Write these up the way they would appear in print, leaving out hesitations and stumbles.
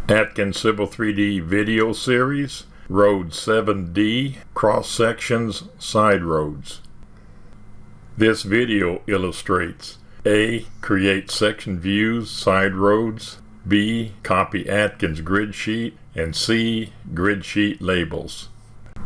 Atkins Civil 3D video series, Road 7D, cross sections, side roads. This video illustrates A. Create section views, side roads, B. Copy Atkins grid sheet, and C. Grid sheet labels.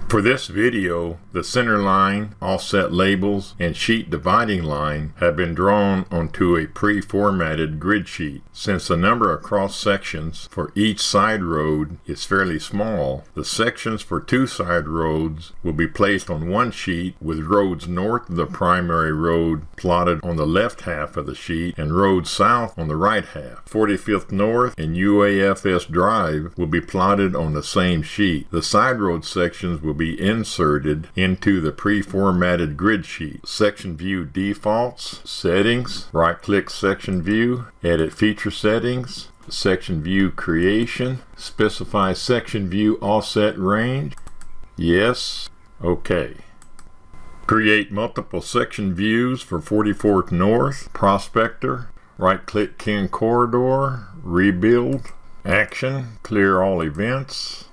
For this video, the center line, offset labels, and sheet dividing line have been drawn onto a pre-formatted grid sheet. Since the number of cross sections for each side road is fairly small, the sections for two side roads will be placed on one sheet with roads north of the primary road plotted on the left half of the sheet and roads south on the right half. 45th North and UAFS Drive will be plotted on the same sheet. The side road sections will be inserted into the pre-formatted grid sheet. Section view defaults, settings, right-click section view, edit feature settings, section view creation, specify section view offset range, yes, okay. Create multiple section views for 44th North, Prospector, right-click Ken Corridor, rebuild, action, clear all events,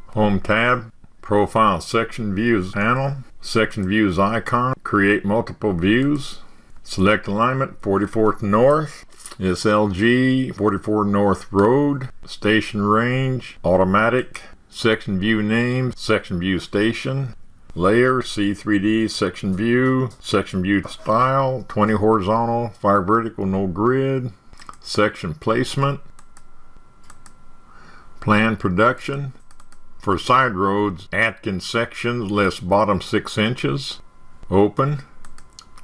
home tab, profile section views panel, section views icon, create multiple views, select alignment 44th North, SLG 44 North Road, station range, automatic, section view name, section view station, layer, C3D, section view style, 20 horizontal, 5 vertical, no grid, section placement, plan production. For side roads, Atkins sections lists bottom 6 inches, open,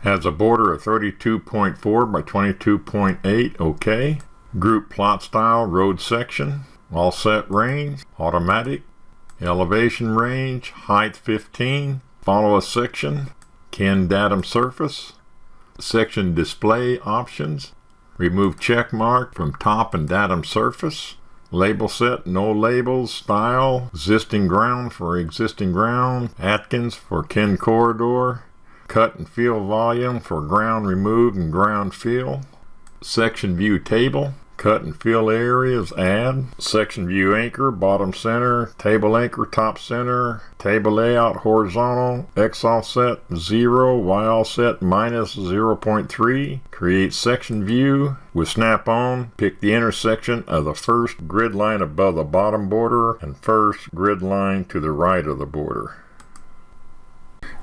has a border of 32.4 by 22.8, okay. Group plot style, road section, offset range, automatic, elevation range, height 15, follow a section, Ken datum surface, section display options, remove check mark from top and datum surface, label set, no labels, style, existing ground for existing ground, Atkins for Ken Corridor, cut and fill volume for ground removed and ground fill, section view table, cut and fill areas, add, section view anchor, bottom center, table anchor, top center, table layout, horizontal, X offset 0, Y offset minus 0.3, create section view with snap on, pick the intersection of the first grid line above the bottom border and first grid line to the right of the border.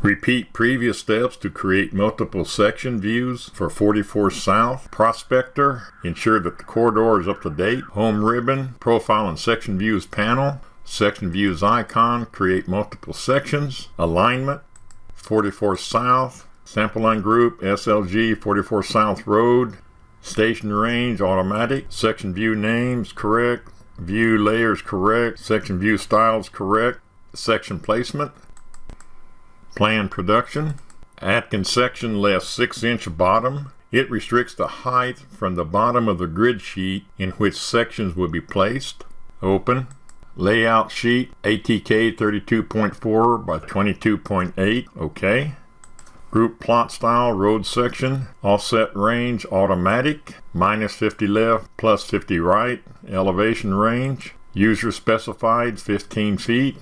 Repeat previous steps to create multiple section views for 44 South, Prospector. Ensure that the corridor is up to date. Home ribbon, profile and section views panel. Section views icon, create multiple sections. Alignment, 44 South. Sample line group, SLG 44 South Road. Station range, automatic. Section view names, correct. View layers, correct. Section view styles, correct. Section placement. Plan production. Atkins section left 6-inch bottom. It restricts the height from the bottom of the grid sheet in which sections will be placed. Open. Layout sheet ATK 32.4 by 22.8. OK. Group plot style road section. Offset range automatic. Minus 50 left, plus 50 right. Elevation range. User specified 15 feet.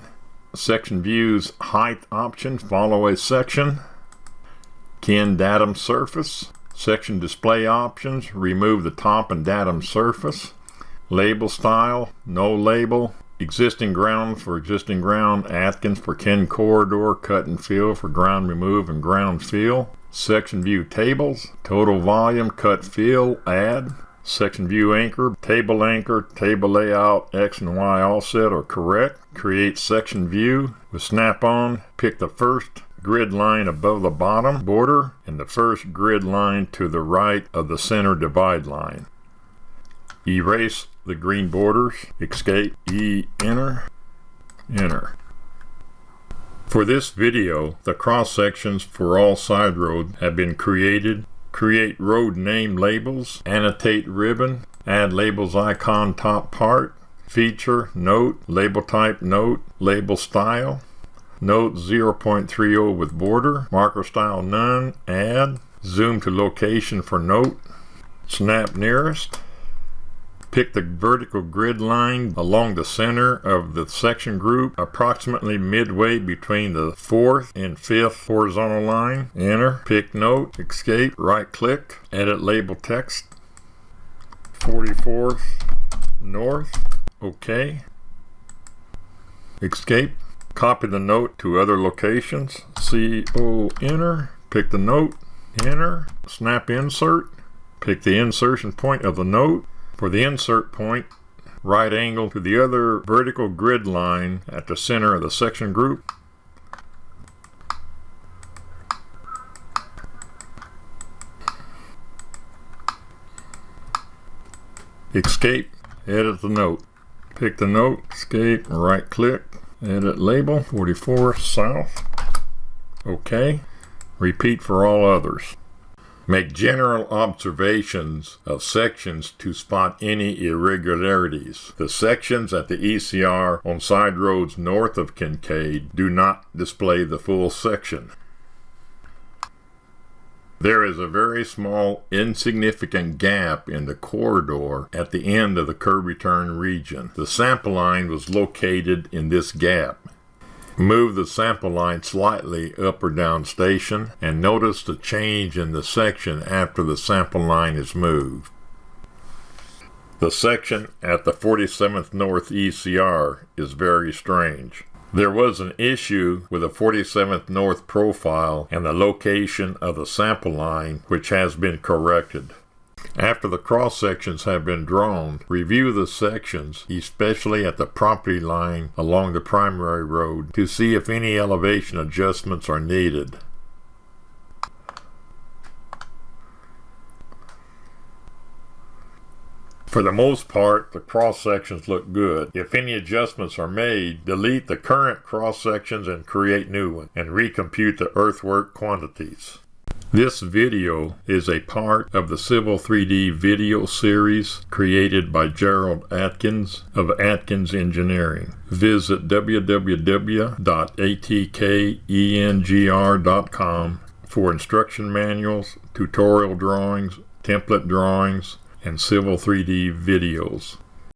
Section views height option, follow a section. Ken datum surface. Section display options, remove the top and datum surface. Label style, no label. Existing ground for existing ground, Atkins for Ken Corridor, cut and fill for ground remove and ground fill. Section view tables, total volume, cut fill, add. Section view anchor, table layout, X and Y offset are correct. Create section view with snap on. Pick the first grid line above the bottom border and the first grid line to the right of the center divide line. Erase the green borders. Escape, enter. For this video, the cross sections for all side roads have been created. Create road name labels, annotate ribbon, add labels icon top part, feature, note, label type note, label style, note 0.30 with border, marker style none, add, zoom to location for note, snap nearest, Pick the vertical grid line along the center of the section group, approximately midway between the 4th and 5th horizontal line. Enter. Pick note. Escape. Right-click. Edit label text. 44th North. OK. Escape. Copy the note to other locations. CO. Enter. Pick the note. Enter. Snap insert. Pick the insertion point of the note. For the insert point, right angle to the other vertical grid line at the center of the section group. Escape, edit the note. Pick the note, escape, right click, edit label, 44 south. OK. Repeat for all others. Make general observations of sections to spot any irregularities. The sections at the ECR on side roads north of Kincaid do not display the full section. There is a very small, insignificant gap in the corridor at the end of the curb return region. The sample line was located in this gap. Move the sample line slightly up or down station and notice the change in the section after the sample line is moved. The section at the 47th North ECR is very strange. There was an issue with the 47th North profile and the location of the sample line, which has been corrected. After the cross sections have been drawn, review the sections, especially at the property line along the primary road, to see if any elevation adjustments are needed. For the most part, the cross sections look good. If any adjustments are made, delete the current cross sections and create new ones, and recompute the earthwork quantities. This video is a part of the Civil 3D video series created by Gerald Atkins of Atkins Engineering. Visit www.atkengr.com for instruction manuals, tutorial drawings, template drawings, and Civil 3D videos.